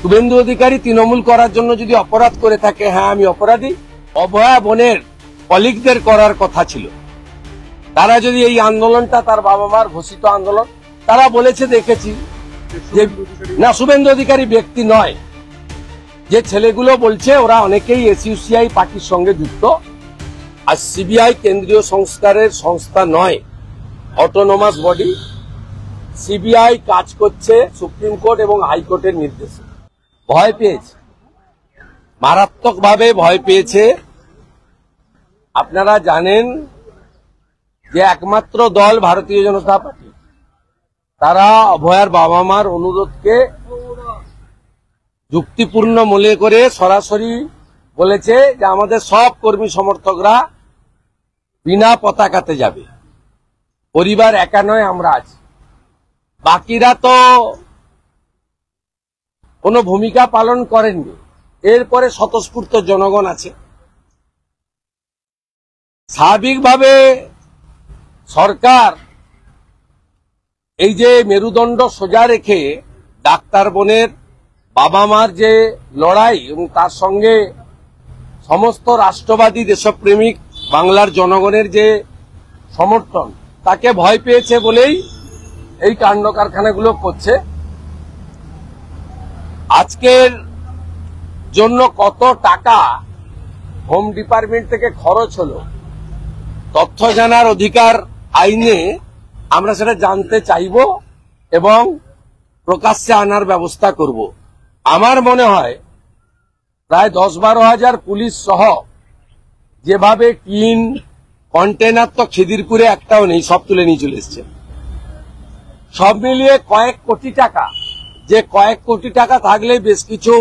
শুভেন্দু অধিকারী তৃণমূল করার জন্য যদি অপরাধ করে থাকে, হ্যাঁ আমি অপরাধী। অভয়া বোনের কলিগদের করার কথা ছিল। তারা যদি এই আন্দোলনটা তার বাবা মার ঘোষিত আন্দোলন, তারা বলেছে দেখেছি যে না, শুভেন্দু অধিকারী ব্যক্তি নয়। যে ছেলেগুলো বলছে ওরা অনেকেই এসইউসিআই পার্টির সঙ্গে যুক্ত। আর সিবিআই কেন্দ্রীয় সংস্কারের সংস্থা নয়, অটোনোমাস বডি। সিবিআই কাজ করছে সুপ্রিম কোর্ট এবং হাইকোর্টের নির্দেশে। ভয় পেয়েছে, মারাত্মকভাবে ভয় পেয়েছে। আপনারা জানেন যে একমাত্র দল ভারতীয় জনতা পার্টি, তারা অভয়ার বাবা মার অনুরোধকে যুক্তিপূর্ণ মনে করে সরাসরি বলেছে যে আমাদের সব কর্মী সমর্থকরা বিনা পতাকাতে যাবে। পরিবার একা নয়, আমরা আছি। বাকিরা তো কোনো ভূমিকা পালন করেননি। এরপরে স্বতঃস্ফূর্ত জনগণ আছে। স্বাভাবিকভাবে সরকার এই যে মেরুদণ্ড সোজা রেখে ডাক্তার বোনের বাবা মার যে লড়াই এবং তার সঙ্গে সমস্ত রাষ্ট্রবাদী দেশপ্রেমিক বাংলার জনগণের যে সমর্থন, তাকে ভয় পেয়েছে বলেই এই কাণ্ড কারখানাগুলো করছে। আজকের জন্য কত টাকা হোম ডিপার্টমেন্ট থেকে খরচ হলো, তথ্য জানার অধিকার আইনে আমরা সেটা জানতে চাইব এবং প্রকাশ্যে আনার ব্যবস্থা করব। আমার মনে হয় প্রায় 10-12 হাজার পুলিশ সহ যেভাবে টিন কন্টেনার তো খিদিরপুরে একটাও নেই, সব তুলে নিয়ে চলে এসছে। সব মিলিয়ে কয়েক কোটি টাকা, যে কয়েক কোটি টাকা থাকলে বেশ কিছু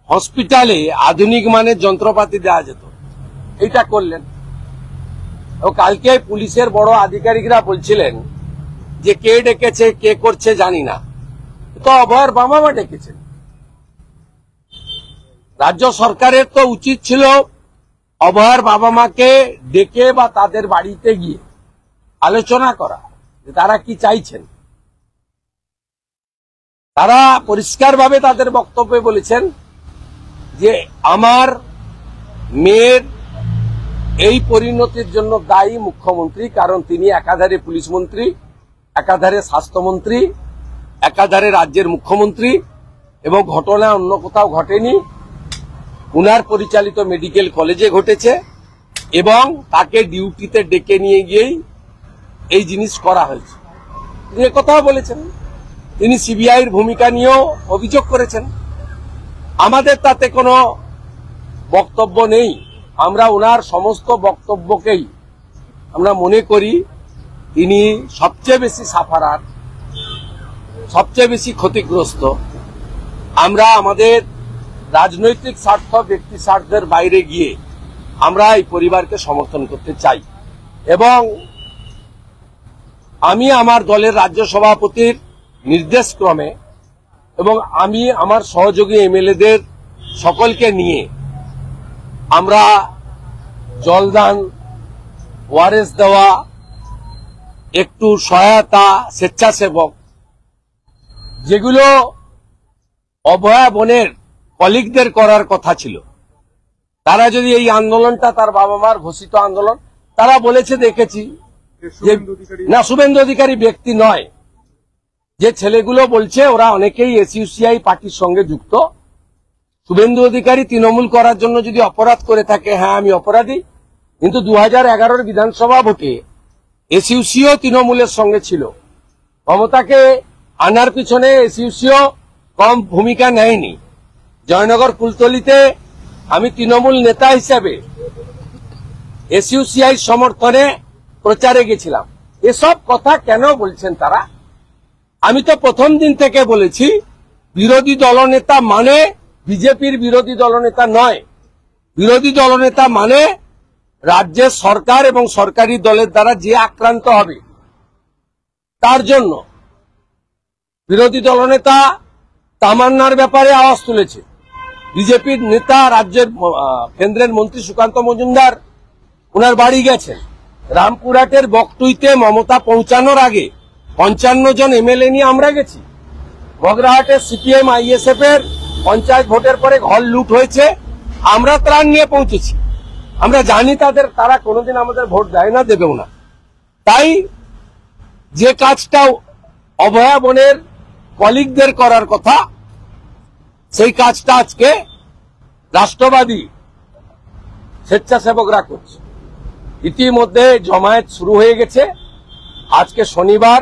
হসপিটালে আধুনিক মানের যন্ত্রপাতি দেওয়া যেত, এটা করলেন। কালকে পুলিশের বড় আধিকারিকরা বলছিলেন যে কে ডেকেছে কে করছে জানি না, তো অভয়ার বাবা মা ডেকেছেন। রাজ্য সরকারের তো উচিত ছিল অভয়ার বাবা মাকে ডেকে বা তাদের বাড়িতে গিয়ে আলোচনা করা যে তারা কি চাইছেন। তারা পরিষ্কারভাবে তাদের বক্তব্যে বলেছেন যে আমার মেয়ের এই পরিণতির জন্য দায়ী মুখ্যমন্ত্রী, কারণ তিনি একাধারে পুলিশ মন্ত্রী, একাধারে স্বাস্থ্যমন্ত্রী, একাধারে রাজ্যের মুখ্যমন্ত্রী, এবং ঘটনা অন্য কোথাও ঘটেনি, উনার পরিচালিত মেডিকেল কলেজে ঘটেছে এবং তাকে ডিউটিতে ডেকে নিয়ে গিয়েই এই জিনিস করা হয়েছে। তিনি একথাও বলেছেন। তিনি সিবিআইয়ের ভূমিকা নিয়েও অভিযোগ করেছেন। আমাদের তাতে কোনো বক্তব্য নেই। আমরা ওনার সমস্ত বক্তব্যকেই আমরা মনে করি তিনি সবচেয়ে বেশি সাফারার, সবচেয়ে বেশি ক্ষতিগ্রস্ত। আমরা আমাদের রাজনৈতিক স্বার্থ, ব্যক্তি স্বার্থের বাইরে গিয়ে আমরা এই পরিবারকে সমর্থন করতে চাই। এবং আমি আমার দলের রাজ্য সভাপতির নির্দেশক্রমে এবং আমি আমার সহযোগী এমএলএদের সকলকে নিয়ে আমরা জলদান, ওয়ারেস দেওয়া, একটু সহায়তা, স্বেচ্ছাসেবক, যেগুলো অভয়া বোনের কলিগদের করার কথা ছিল, তারা যদি এই আন্দোলনটা তার বাবা মার ঘোষিত আন্দোলন, তারা বলেছে দেখেছি যে না, শুভেন্দু অধিকারী ব্যক্তি নয়। যে ছেলেগুলো বলছে ওরা অনেকেই এসইউসিআই পার্টির সঙ্গে যুক্ত। শুভেন্দু অধিকারী তৃণমূল করার জন্য যদি অপরাধ করে থাকে, হ্যাঁ আমি অপরাধী। কিন্তু 2011 বিধানসভা ভোটে এসইউসিও তৃণমূলের সঙ্গে ছিল। মমতাকে আনার পিছনে এসইউসিও কম ভূমিকা নেয়নি। জয়নগর কুলতলিতে আমি তৃণমূল নেতা হিসেবে এসইউসিআই সমর্থনে প্রচারে গেছিলাম। এসব কথা কেন বলছেন তারা? আমি তো প্রথম দিন থেকে বলেছি বিরোধী দলনেতা মানে বিজেপির বিরোধী দলনেতা নয়। বিরোধী দলনেতা মানে রাজ্যের সরকার এবং সরকারি দলের দ্বারা যে আক্রান্ত হবে তার জন্য। বিরোধী দলনেতা তামান্নার ব্যাপারে আওয়াজ তুলেছে। বিজেপির নেতা রাজ্যের কেন্দ্রের মন্ত্রী সুকান্ত মজুমদার ওনার বাড়ি গেছেন। রামপুরহাটের বকটুইতে মমতা পৌঁছানোর আগে 55 জন এমএলএ নিয়ে আমরা গেছি। বগরাহাটের সিপিএম আইএসএফ এর পঞ্চায়েত ভোটের পরে ঘর লুট হয়েছে, আমরা ত্রাণ নিয়ে পৌঁছেছি। আমরা জানি তারা কোনোদিন আমাদের ভোট দেয় না, দেবেও না। তাই যে কাজটা অভয়া বনের কলিগদের করার কথা, সেই কাজটা আজকে রাষ্ট্রবাদী স্বেচ্ছাসেবকরা করছে। ইতিমধ্যে জমায়েত শুরু হয়ে গেছে। আজকে শনিবার,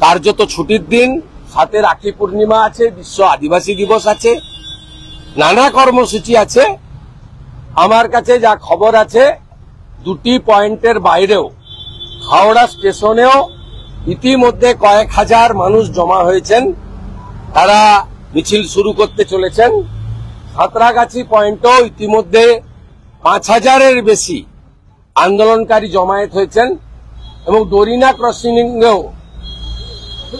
কার্যত ছুটির দিন, সাথে রাখি পূর্ণিমা আছে, বিশ্ব আদিবাসী দিবস আছে, নানা কর্মসূচি আছে। আমার কাছে যা খবর আছে, দুটি পয়েন্টের বাইরেও হাওড়া স্টেশনেও ইতিমধ্যে কয়েক হাজার মানুষ জমা হয়েছেন, তারা মিছিল শুরু করতে চলেছেন। সাঁতরাগাছি পয়েন্টও ইতিমধ্যে 5,000-এর বেশি আন্দোলনকারী জমায়েত হয়েছেন এবং ডোরিনা ক্রসিংয়েও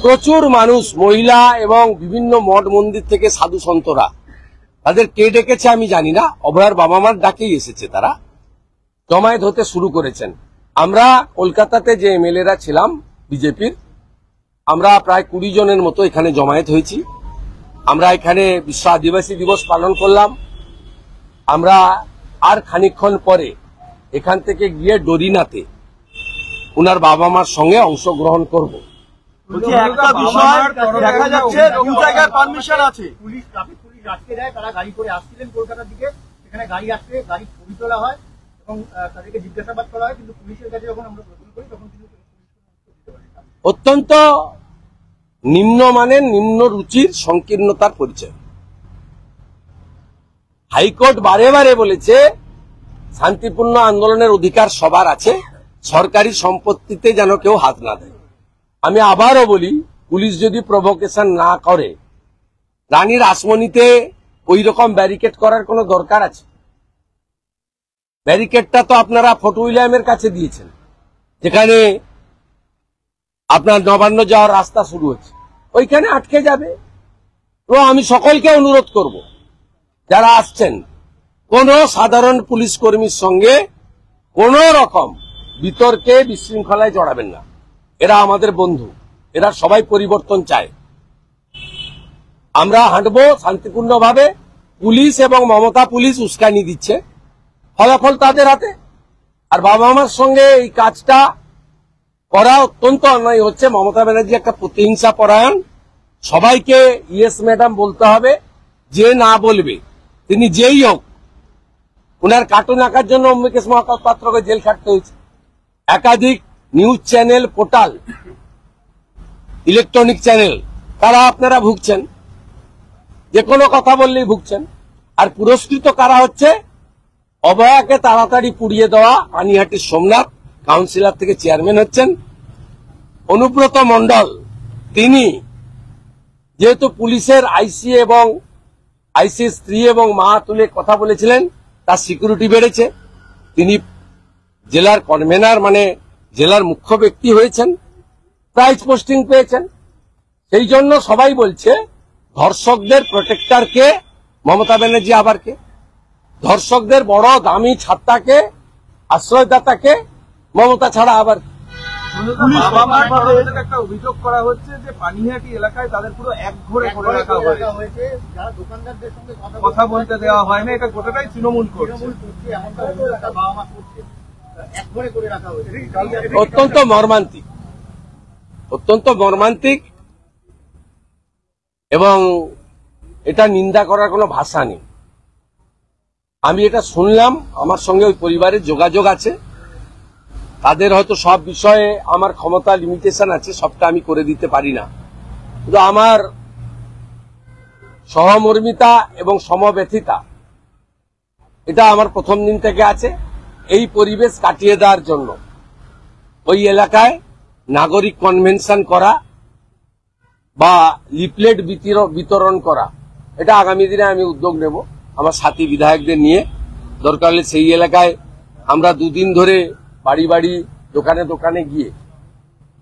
প্রচুর মানুষ, মহিলা এবং বিভিন্ন মঠ মন্দির থেকে সাধু সন্তরা, তাদের কে ডেকেছে আমি জানি না, অভয়ার বাবা মার ডাকেই এসেছে, তারা জমায়েত হতে শুরু করেছেন। আমরা কলকাতাতে যে এমএলএরা ছিলাম বিজেপির, আমরা প্রায় 20 জনের মতো এখানে জমায়েত হয়েছি। আমরা এখানে বিশ্ব আদিবাসী দিবস পালন করলাম। আমরা আর খানিকক্ষণ পরে এখান থেকে গিয়ে ডোরিনাতে উনার বাবা মার সঙ্গে অংশগ্রহণ করব। একটা বিষয় দেখা যাচ্ছে, দু জায়গায় পারমিশন আছে। পুলিশ আটকে দেয়, তারা গাড়ি করে আসছিলেন কলকাতার দিকে, সেখানে গাড়ি আটকে গাড়ি ছবি তোলা হয় এবং তাদেরকে জিজ্ঞাসাবাদ করা হয়, কিন্তু পুলিশের কাছে যখন আমরা প্রশ্ন করি তখন কিন্তু অত্যন্ত নিম্নমানের, নিম্ন রুচির সংকীর্ণতার পরিচয়। হাইকোর্ট বারে বারে বলেছে শান্তিপূর্ণ আন্দোলনের অধিকার সবার আছে, সরকারি সম্পত্তিতে যেন কেউ হাত না দেয়। আমি আবারও বলি, পুলিশ যদি প্রভোকেশন না করে, রানীর আসমনিতে ওই রকম ব্যারিকেড করার কোনো দরকার আছে? ব্যারিকেডটা তো আপনারা ফোর্ট উইলিয়ামের কাছে দিয়েছেন, যেখানে আপনার নবান্ন যাওয়ার রাস্তা শুরু হচ্ছে, ওইখানে আটকে যাবে। তো আমি সকলকে অনুরোধ করব, যারা আসছেন, কোন সাধারণ পুলিশ কর্মীর সঙ্গে কোন রকম বিতর্কে বিশৃঙ্খলায় জড়াবেন না। এরা আমাদের বন্ধু, এরা সবাই পরিবর্তন চায়। আমরা হাঁটবো শান্তিপূর্ণভাবে। পুলিশ এবং মমতা পুলিশ উস্কানি দিচ্ছে, ফলাফল তাদের হাতে। আর বাবা মার সঙ্গে এই কাজটা করা অত্যন্ত অন্যায় হচ্ছে। মমতা ব্যানার্জি একটা প্রতিহিংসা পরায়ণ, সবাইকে ইয়েস ম্যাডাম বলতে হবে। যে না বলবে, তিনি যেই হোক, উনার কার্টুন আঁকার জন্য অম্বিকেশ মহাপাত্রকে জেল খাটতে হয়েছে। একাধিক news channel, portal, electronic channel, তারা আপনারা ভুগছেন, যে কোনো কথা বললেই ভুগছেন। আর পুরস্কৃত কারা হচ্ছে? অভয়াকে তাড়াতাড়ি পুড়িয়ে দেওয়া পানিহাটির সোমনাথ কাউন্সিলর থেকে চেয়ারম্যান হচ্ছেন অনুব্রত মণ্ডল। তিনি যেহেতু পুলিশের আইসি এবং আইসির স্ত্রী এবং মা তুলে কথা বলেছিলেন, তার সিকিউরিটি বেড়েছে। তিনি জেলার কনভেনার, মানে জেলার মুখ্য ব্যক্তি হয়েছেন, প্রাইজ পোস্টিং পেয়েছেন। সেই জন্য সবাই বলছে ধর্ষকদের প্রোটেক্টর কে? মমতা ব্যানার্জি। আবার কে? ধর্ষকদের বড় দামি ছাত্তাকে, আশ্রয়দাতাকে? মমতা ছাড়া আবার একটা অভিযোগ করা হচ্ছে যে পানিহাটি এলাকায় তাদের পুরো একঘরে করে রাখা হয়েছে, যারা দোকানদারদের সঙ্গে কথা বলতে দেওয়া হয় না। এটা গোটাটাই তৃণমূল করছে, বাবা মা করছে, একঘরে করে রাখা হয়েছে। অত্যন্ত মর্মান্তিক, অত্যন্ত মর্মান্তিক, এবং এটা নিন্দা করার কোনো ভাষা নেই। আমি এটা শুনলাম, আমার সঙ্গে ওই পরিবারের যোগাযোগ আছে, তাদের হয়তো সব বিষয়ে আমার ক্ষমতা লিমিটেশন আছে, সবটা আমি করে দিতে পারি না। কিন্তু আমার সহমর্মিতা এবং সমব্যথিতা এটা আমার প্রথম দিন থেকে আছে। এই পরিবেশ কাটিয়ে দেওয়ার জন্য ওই এলাকায় নাগরিক কনভেনশন করা বা লিফলেট বিতরণ করা, এটা আগামী দিনে আমি উদ্যোগ নেব আমার সাথী বিধায়কদের নিয়ে। দরকার হলে সেই এলাকায় আমরা 2 দিন ধরে বাড়ি বাড়ি, দোকানে দোকানে গিয়ে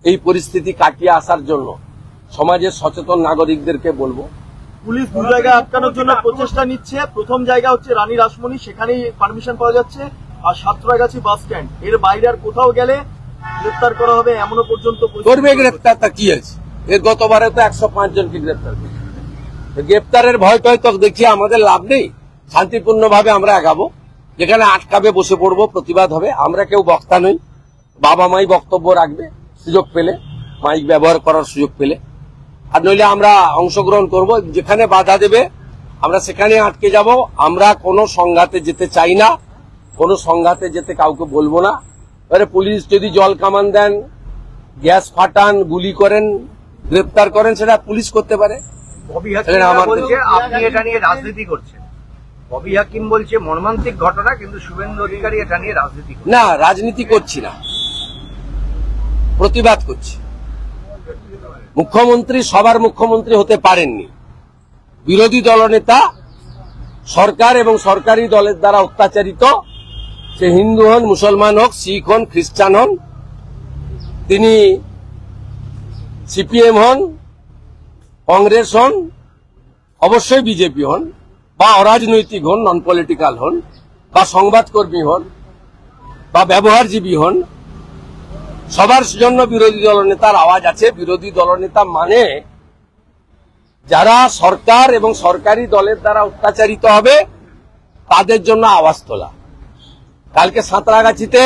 এই পরিস্থিতি কাটিয়ে আসার জন্য সমাজের সচেতন নাগরিকদেরকে বলবো। পুলিশ 2 জায়গায় আটকানোর জন্য প্রচেষ্টা নিচ্ছে। প্রথম জায়গা হচ্ছে রানী রাসমণি, সেখানেই পারমিশন পাওয়া যাচ্ছে, আর সাঁতরাগাছি বাস স্ট্যান্ড। এর বাইরে আর কোথাও গেলে গ্রেপ্তার করা হবে এমনও পর্যন্ত করবে। গ্রেপ্তার তা কি আছে? এর গতবারে তো 105 জনকে গ্রেপ্তার করেছে। গ্রেপ্তারের ভয় টয় তো দেখিয়ে আমাদের লাভ নেই। শান্তিপূর্ণভাবে আমরা আগাবো, যেখানে আটকাবে বসে পড়বো, প্রতিবাদ হবে। আমরা কেউ বক্তা নই, বাবা মাই বক্তব্য রাখবে সুযোগ পেলে, মাইক ব্যবহার করার সুযোগ পেলে, আর নইলে আমরা অংশগ্রহণ করব। যেখানে বাধা দেবে আমরা সেখানে আটকে যাব। আমরা কোনো সংঘাতে যেতে চাই না, কোনো সংঘাতে যেতে কাউকে বলবো না। এবারে পুলিশ যদি জল কামান দেন, গ্যাস ফাটান, গুলি করেন, গ্রেপ্তার করেন, সেটা পুলিশ করতে পারে। ববি হাকিম বলছে আপনি এটা নিয়ে রাজনীতি করছেন। ববি হাকিম বলছে মর্মান্তিক ঘটনা, কিন্তু শুভেন্দু অধিকারী এটা নিয়ে রাজনীতি করছেন। না, রাজনীতি করছি না, প্রতিবাদ করছি। মুখ্যমন্ত্রী সবার মুখ্যমন্ত্রী হতে পারেননি। বিরোধী দলনেতা সরকার এবং সরকারি দলের দ্বারা অত্যাচারিত, সে হিন্দু হন, মুসলমান হোক, শিখ হন, খ্রিস্টান হন, তিনি সিপিএম হন, কংগ্রেস হন, অবশ্যই বিজেপি হন, বা অরাজনৈতিক হন, নন পলিটিক্যাল হন, বা সংবাদকর্মী হন, বা ব্যবহারজীবী হন, সবার জন্য বিরোধী দলনেতার আওয়াজ আছে। বিরোধী দলনেতা মানে যারা সরকার এবং সরকারি দলের দ্বারা অত্যাচারিত হবে তাদের জন্য আওয়াজ তোলা। কালকে সাঁতরাগাছিতে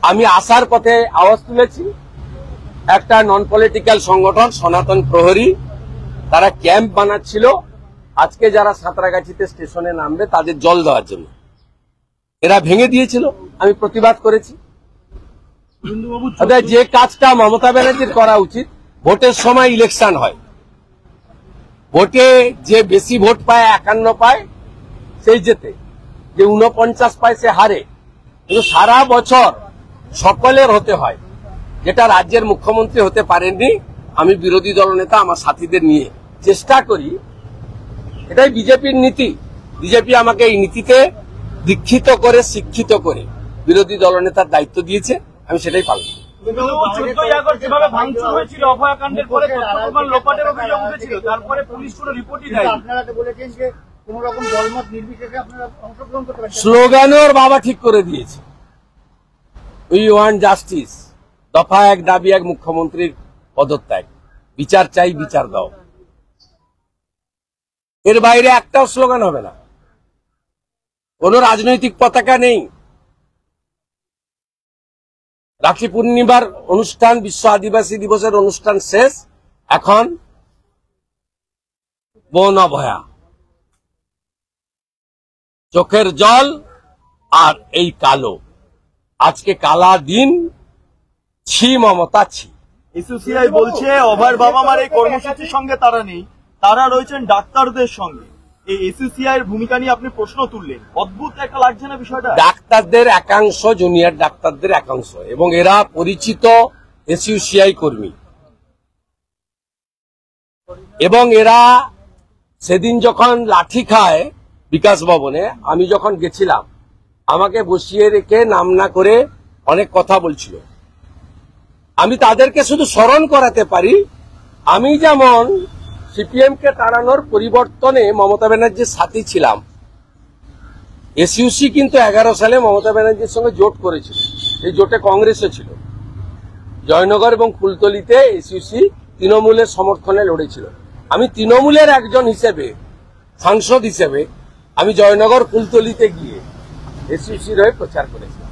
আমি আসার পথে আওয়াজ তুলেছি। একটা নন পলিটিক্যাল সংগঠন সনাতন প্রহরী, তারা ক্যাম্প বানাচ্ছিল আজকে যারা সাঁতরাগাছিতে স্টেশনে নামবে তাদের জল দেওয়ার জন্য। এরা ভেঙে দিয়েছিল, আমি প্রতিবাদ করেছি। যে কাজটা মমতা ব্যানার্জির করা উচিত, ভোটের সময় ইলেকশন হয়, ভোটে যে বেশি ভোট পায় 51 পায় সেই জেতে, যে 49 পায় সে হারে। কিন্তু সারা বছর সকলের হতে হয়, যেটা রাজ্যের মুখ্যমন্ত্রী হতে পারেননি। আমি বিরোধী দলনেতা আমার সাথীদের নিয়ে চেষ্টা করি, এটাই বিজেপির নীতি। বিজেপি আমাকে এই নীতিতে দীক্ষিত করে, শিক্ষিত করে বিরোধী দলনেতার দায়িত্ব দিয়েছে, আমি সেটাই পালন করি। 14ই আগস্ট যেভাবে ভাঙচুর হয়েছিল অভয়াকাণ্ডের পরে তথ্যপ্রমাণ লোপাটের অভিযোগ উঠেছিল, তারপরে পুলিশ কোনো রিপোর্টই দেয়নি। আপনারা তো বলেছেন যে কোন রকম দলমত নির্বিশেষে আপনারা অংশগ্রহণ করতে পারেন। স্লোগানও ওর বাবা ঠিক করে দিয়েছে, উই ওয়ান্ট জাস্টিস। দফা 1 দাবি 1 মুখ্যমন্ত্রীর পদত্যাগ, বিচার চাই, বিচার দাও। এর বাইরে একটাও স্লোগান হবে না, কোন রাজনৈতিক পতাকা নেই। রাখি পূর্ণিমার অনুষ্ঠান, বিশ্ব আদিবাসী দিবসের অনুষ্ঠান শেষ, এখন বন অভয়া, চোখের জল আর এই কালো। আজকে কালা দিন, ছি মমতা ছি। এসোসিয়াই বলছে অভয়ের বাবা মার এই কর্মসূচির সঙ্গে তারা নেই, তারা রয়েছেন ডাক্তারদের সঙ্গে। এই এসোসিয়াই এর ভূমিকা নিয়ে আপনি প্রশ্ন তুললেন, অদ্ভুত একটা লাগছে না বিষয়টা? ডাক্তারদের একাংশ, জুনিয়র ডাক্তারদের একাংশ, এবং এরা পরিচিত এসইউসিআই কর্মী, এবং এরা সেদিন যখন লাঠি খায় বিকাশ ভবনে, আমি যখন গেছিলাম, আমাকে বসিয়ে রেখে নাম না করে অনেক কথা বলছিল। আমি তাদেরকে শুধু স্মরণ করাতে পারি, আমি যেমন সিপিএম কে তাড়ানোর পরিবর্তনে মমতা ব্যানার্জির সাথী ছিলাম, এসইউসি কিন্তু 11 সালে মমতা ব্যানার্জির সঙ্গে জোট করেছিল। এই জোটে কংগ্রেসও ছিল। জয়নগর এবং ফুলতলিতে এসইউসি তৃণমূলের সমর্থনে লড়েছিল। আমি তৃণমূলের একজন হিসেবে, সাংসদ হিসেবে, আমি জয়নগর ফুলতলিতে গিয়ে এসইউসির হয়ে প্রচার করেছিলাম।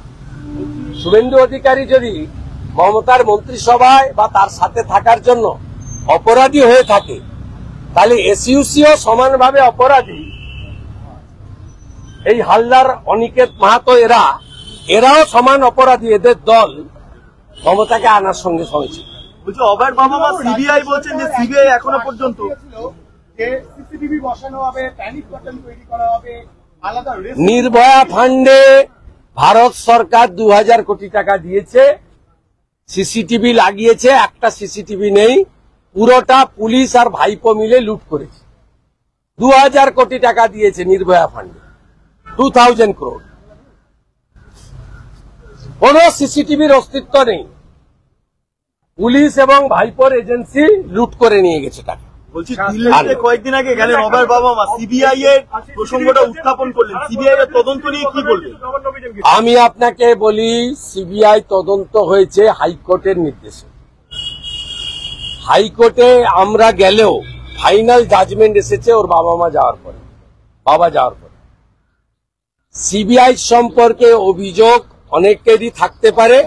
শুভেন্দু অধিকারী যদি মমতার মন্ত্রিসভায় বা তার সাথে থাকার জন্য অপরাধী হয়ে থাকে, তাহলে এসইউসিও সমানভাবে অপরাধী। এই হালদার, অনিকেত মাহাতো, এরাও সমান অপরাধী। এদের দল মমতাকে আনার সঙ্গে সঙ্গে ছিল। বলছে অভয়ের বাবা মা সিবিআই বলছেন যে সিবিআই এখনো পর্যন্ত সিসিটিভি বসানো হবে, প্যানিক বাটন তৈরি করা হবে, আলাদা নির্ভয়া ফান্ডে ভারত সরকার 2000 কোটি টাকা দিয়েছে, সিসিটিভি লাগিয়েছে, একটা সিসিটিভি নেই, পুরোটা পুলিশ আর ভাইপো মিলে লুট করেছে। 2000 কোটি টাকা দিয়েছে নির্ভয়া ফান্ডে, 2000 crore। কোন সিসিটিভির অস্তিত্ব নেই, পুলিশ এবং ভাইপোর এজেন্সি লুট করে নিয়ে গেছে টাকা। বলছি দিল্লিতে কয়েকদিন আগে গেলেন অভয়ের বাবা মা, সিবিআই এর প্রসঙ্গটা উত্থাপন করলেন, সিবিআই এর তদন্ত নিয়ে কি বলবেন? আমি আপনাকে বলি, সিবিআই তদন্ত হয়েছে হাইকোর্টের নির্দেশে। হাইকোর্টে আমরা গেলেও ফাইনাল জাজমেন্ট এসেছে ওর বাবা যাওয়ার পরে। সিবিআই সম্পর্কে অভিযোগ অনেকেরই থাকতে পারে,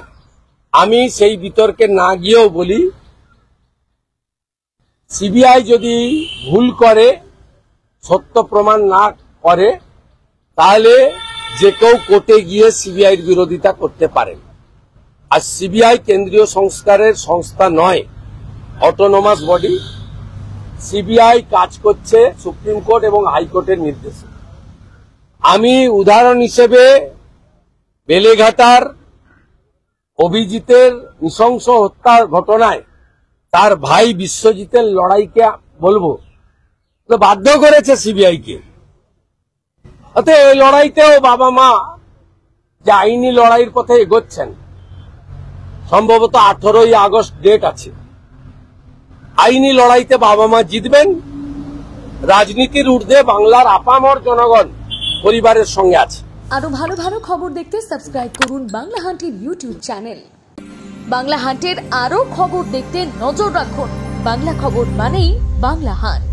আমি সেই বিতর্কে না গিয়েও বলি, সিবিআই যদি ভুল করে, সত্য প্রমাণ না করে, তাহলে যে কেউ কোর্টে গিয়ে সিবিআইয়ের বিরোধিতা করতে পারেন। আর সিবিআই কেন্দ্রীয় সংস্কারের সংস্থা নয়, অটোনোমাস বডি। সিবিআই কাজ করছে সুপ্রিম কোর্ট এবং হাইকোর্টের নির্দেশে। আমি উদাহরণ হিসেবে বেলেঘাটার অভিজিতের নৃশংস হত্যার ঘটনায় তার ভাই বিশ্বজিতের লড়াইকে বলবো, বাধ্য করেছে সিবিআই কে। অতএব এই লড়াইতেও বাবা মা যে আইনি লড়াইয়ের পথে এগোচ্ছেন, সম্ভবত 18ই আগস্ট ডেট আছে, আইনি লড়াইতে বাবা মা জিতবেন। রাজনীতির ঊর্ধ্বে বাংলার আপামর জনগণ পরিবারের সঙ্গে আছে। আরো ভালো ভালো খবর দেখতে সাবস্ক্রাইব করুন বাংলা হান্টের ইউটিউব চ্যানেল। বাংলা হান্টের আরো খবর দেখতে নজর রাখুন। বাংলা খবর মানেই বাংলা হান্ট।